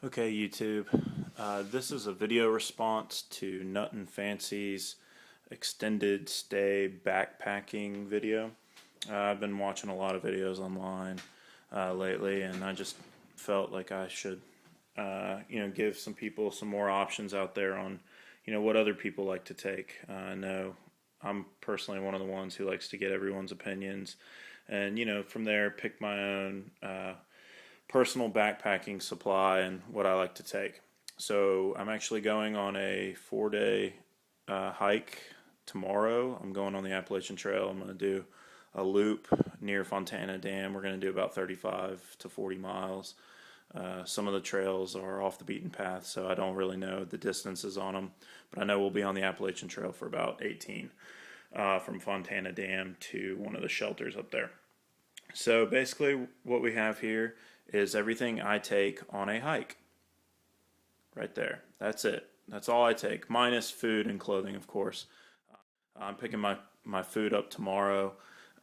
Okay, YouTube. This is a video response to Nut and Fancy's extended stay backpacking video. I've been watching a lot of videos online lately, and I just felt like I should, give some people some more options out there on, what other people like to take. I know I'm personally one of the ones who likes to get everyone's opinions, and from there pick my own. Personal backpacking supply and what I like to take. So I'm actually going on a 4-day hike tomorrow. I'm going on the Appalachian Trail. I'm going to do a loop near Fontana Dam. We're going to do about 35 to 40 miles. Some of the trails are off the beaten path, so I don't really know the distances on them, but I know we'll be on the Appalachian Trail for about 18 from Fontana Dam to one of the shelters up there. So basically what we have here is everything I take on a hike. Right there. That's it. That's all I take, minus food and clothing, of course. I'm picking my food up tomorrow.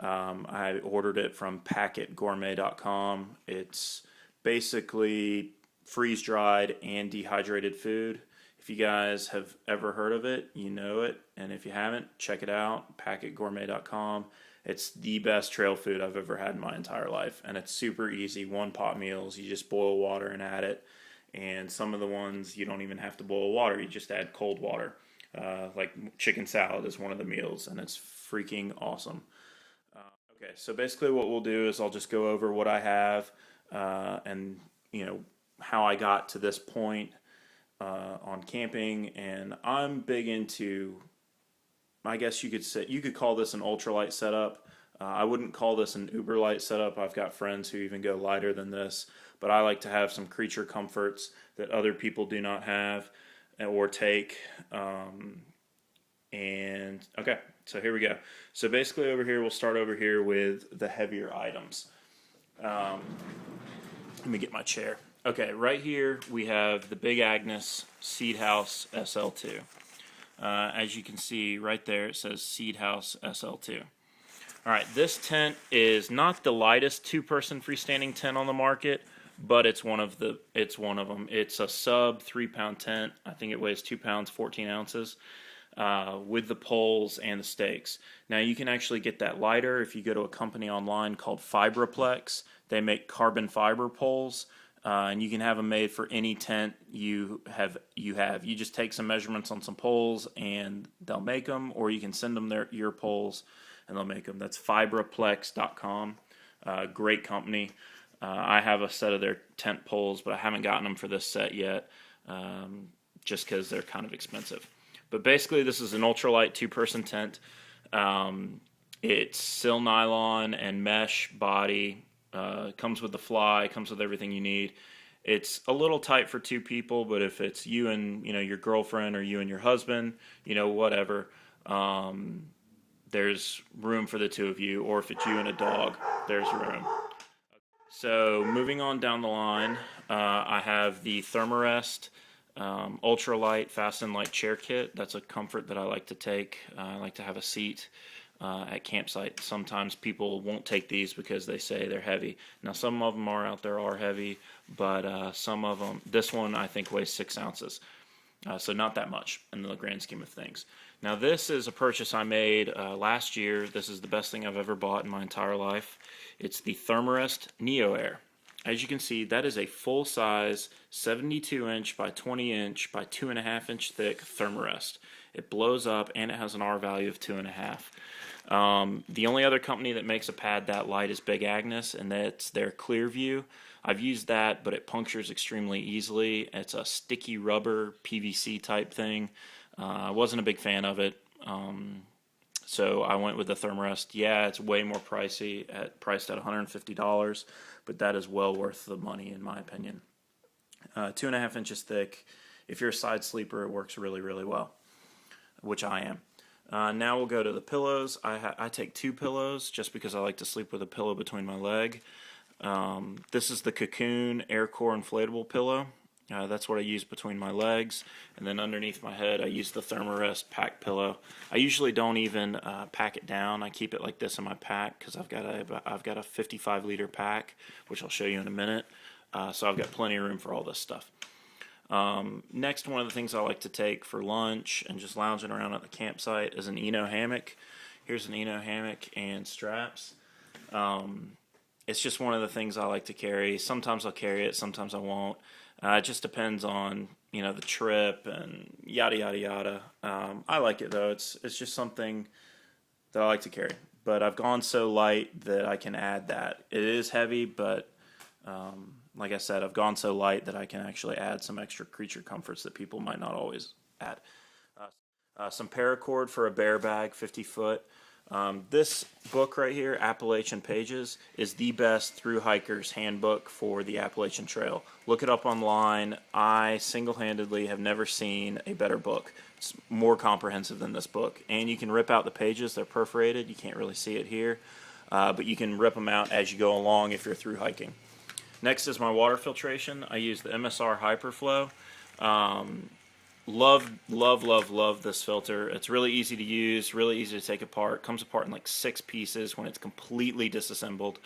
I ordered it from packetgourmet.com. It's basically freeze-dried and dehydrated food. If you guys have ever heard of it, you know it. And if you haven't, check it out, packetgourmet.com. It's the best trail food I've ever had in my entire life. And it's super easy, one pot meals. You just boil water and add it. And some of the ones you don't even have to boil water. You just add cold water. Like chicken salad is one of the meals, and it's freaking awesome. Okay, so basically what we'll do is I'll just go over what I have and, how I got to this point on camping. And I'm big into, I guess you could call this an ultralight setup. I wouldn't call this an uber light setup. I've got friends who even go lighter than this, but I like to have some creature comforts that other people do not have or take. And okay, so here we go. So basically over here, we'll start over here with the heavier items. Let me get my chair. Okay, right here we have the Big Agnes Seed House SL2. As you can see right there, it says Seed House SL2. All right, this tent is not the lightest two-person freestanding tent on the market, but it's one of them. It's a sub 3-pound tent. I think it weighs 2 pounds 14 ounces with the poles and the stakes. Now you can actually get that lighter if you go to a company online called Fibraplex. They make carbon fiber poles. And you can have them made for any tent you have. You just take some measurements on some poles, and they'll make them, or you can send them your poles, and they'll make them. That's fibraplex.com. Great company. I have a set of their tent poles, but I haven't gotten them for this set yet, just because they're kind of expensive. But basically, this is an ultralight two-person tent. It's sil nylon and mesh body. Comes with the fly, comes with everything you need. It's a little tight for two people, but if it's you and your girlfriend or you and your husband, whatever, there's room for the two of you. Or if it's you and a dog, there's room. So moving on down the line, I have the Thermarest Ultralight Fast and Light Chair Kit. That's a comfort that I like to take. I like to have a seat at campsite. Sometimes people won't take these because they say they're heavy. Now some of them are heavy, but some of them, this one I think weighs 6 ounces. So not that much in the grand scheme of things. Now this is a purchase I made last year. This is the best thing I've ever bought in my entire life. It's the Thermarest Neo Air. As you can see, that is a full-size 72-inch by 20-inch by 2.5-inch thick Thermarest. It blows up, and it has an R value of 2.5. The only other company that makes a pad that light is Big Agnes, and that's their Clearview. I've used that, but it punctures extremely easily. It's a sticky rubber PVC type thing. I wasn't a big fan of it, so I went with the Thermarest. Yeah, it's way more pricey, priced at $150, but that is well worth the money in my opinion. 2.5 inches thick. If you're a side sleeper, it works really, really well, which I am. Now we'll go to the pillows. I take 2 pillows just because I like to sleep with a pillow between my leg. This is the Cocoon Aircore inflatable pillow. That's what I use between my legs, and then underneath my head I use the Thermarest pack pillow. I usually don't even pack it down. I keep it like this in my pack because I've got a 55-liter pack, which I'll show you in a minute. so I've got plenty of room for all this stuff. Next, one of the things I like to take for lunch and just lounging around at the campsite is an Eno hammock. Here's an Eno hammock and straps. It's just one of the things I like to carry. Sometimes I'll carry it, sometimes I won't. It just depends on, you know, the trip and yada yada yada. I like it though. It's just something that I like to carry. But I've gone so light that I can add that. It is heavy, but like I said, I've gone so light that I can actually add some extra creature comforts that people might not always add. Some paracord for a bear bag, 50 foot. This book right here, Appalachian Pages, is the best through hiker's handbook for the Appalachian Trail. Look it up online. I single-handedly have never seen a better book. It's more comprehensive than this book. And you can rip out the pages. They're perforated. You can't really see it here. But you can rip them out as you go along if you're through hiking. Next is my water filtration. I use the MSR Hyperflow. Love this filter. It's really easy to use, really easy to take apart. Comes apart in like 6 pieces when it's completely disassembled.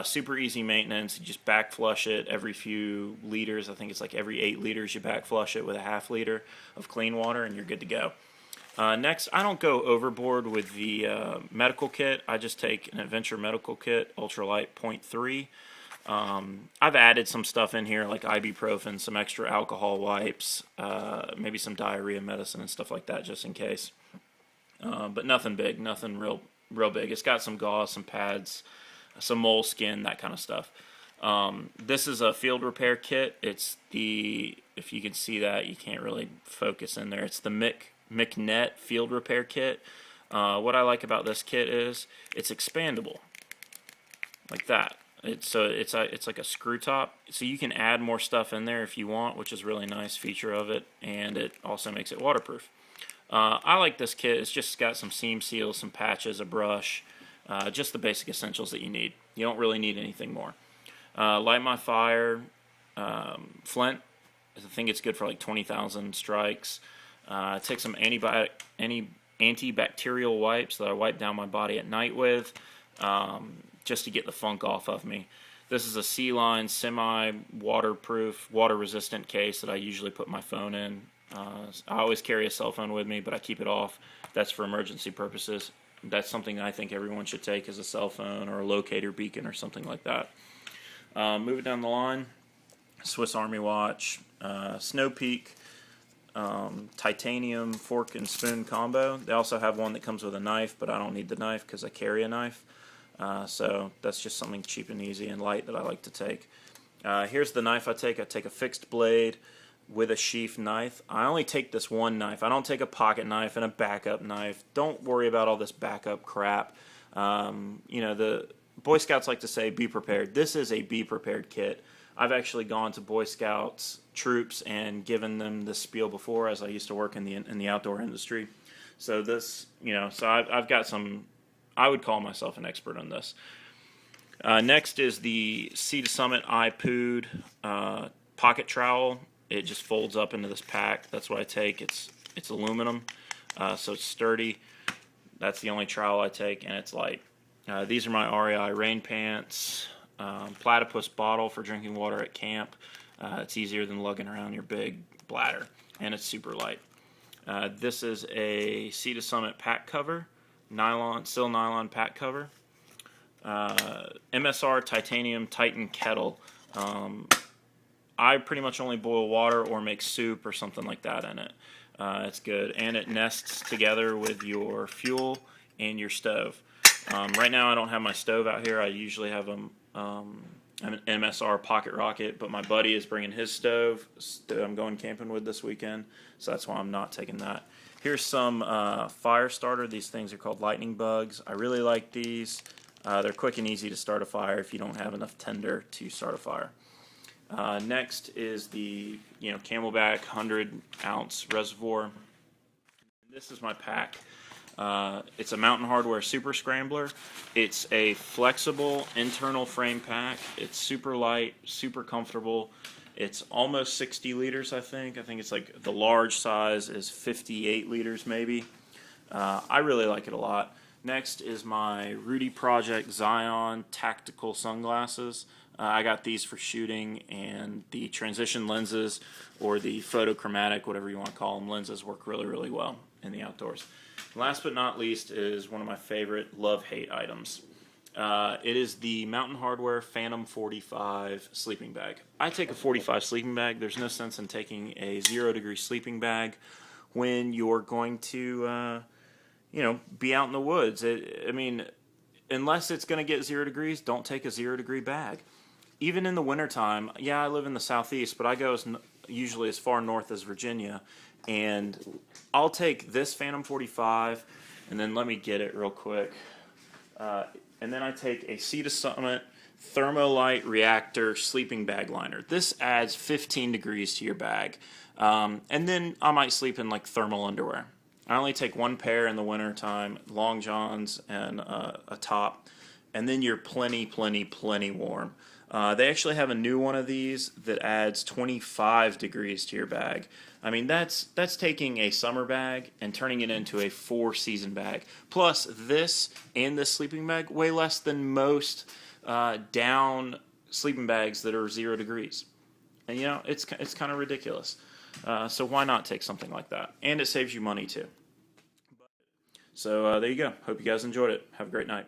Super easy maintenance. You just back flush it every few liters. I think it's like every 8 liters you back flush it with a ½ liter of clean water and you're good to go. Next, I don't go overboard with the medical kit. I just take an Adventure medical kit, Ultralight 0.3. I've added some stuff in here like ibuprofen, some extra alcohol wipes, maybe some diarrhea medicine and stuff like that just in case. But nothing big, nothing real big. It's got some gauze, some pads, some moleskin, that kind of stuff. This is a field repair kit. It's the, if you can see that, you can't really focus in there. It's the McNet field repair kit. What I like about this kit is it's expandable, like that. It's like a screw top, so you can add more stuff in there if you want, which is a really nice feature of it, and it also makes it waterproof. I like this kit. It's just got some seam seals, some patches, a brush, just the basic essentials that you need. You don't really need anything more. Light my fire, flint. I think it's good for like 20,000 strikes. Take some antibacterial wipes that I wipe down my body at night with. Just to get the funk off of me. This is a C-line semi-waterproof, water-resistant case that I usually put my phone in. I always carry a cell phone with me, but I keep it off. That's for emergency purposes. That's something I think everyone should take, as a cell phone or a locator beacon or something like that. Moving down the line, Swiss Army watch, Snow Peak, titanium fork and spoon combo. They also have one that comes with a knife, but I don't need the knife because I carry a knife. So that's just something cheap and easy and light that I like to take. Here's the knife I take. I take a fixed blade with a sheath knife. I only take this one knife. I don't take a pocket knife and a backup knife. Don't worry about all this backup crap. You know, the Boy Scouts like to say, be prepared. This is a be prepared kit. I've actually gone to Boy Scouts troops and given them this spiel before, as I used to work in the outdoor industry. So this, you know, so I've got some. I would call myself an expert on this. Next is the Sea to Summit iPood pocket trowel. It just folds up into this pack. That's what I take. It's aluminum, so it's sturdy. That's the only trowel I take, and it's light. These are my REI rain pants. Platypus bottle for drinking water at camp. It's easier than lugging around your big bladder, and it's super light. This is a Sea to Summit pack cover. Still nylon pack cover. MSR titanium Titan kettle. I pretty much only boil water or make soup or something like that in it. It's good, and it nests together with your fuel and your stove. Right now I don't have my stove out here. I usually have an MSR pocket rocket, but my buddy is bringing his stove that I'm going camping with this weekend, so that's why I'm not taking that. Here's some fire starter. These things are called lightning bugs. I really like these. They're quick and easy to start a fire if you don't have enough tinder to start a fire. Next is the Camelback 100-ounce reservoir. This is my pack. It's a Mountain Hardwear Super Scrambler. It's a flexible internal frame pack. It's super light, super comfortable. It's almost 60 liters, I think. I think it's like the large size is 58 liters maybe. I really like it a lot. Next is my Rudy Project Zion tactical sunglasses. I got these for shooting, and the transition lenses or the photochromatic, whatever you want to call them, lenses work really, really well in the outdoors. Last but not least is one of my favorite love-hate items. It is the Mountain Hardwear Phantom 45 sleeping bag. I take a 45 sleeping bag. There's no sense in taking a 0-degree sleeping bag when you're going to, be out in the woods. I mean, unless it's going to get 0 degrees, don't take a 0-degree bag. Even in the wintertime, yeah, I live in the southeast, but I go usually as far north as Virginia, and I'll take this Phantom 45, and then let me get it real quick. And then I take a Sea to Summit Thermolight Reactor sleeping bag liner. This adds 15 degrees to your bag. And then I might sleep in like thermal underwear. I only take one pair in the winter time, long johns and a top, and then you're plenty warm. They actually have a new one of these that adds 25 degrees to your bag. I mean, that's taking a summer bag and turning it into a 4-season bag. Plus, this and this sleeping bag weigh less than most down sleeping bags that are 0 degrees. And it's kind of ridiculous. So why not take something like that? And it saves you money too. So there you go. Hope you guys enjoyed it. Have a great night.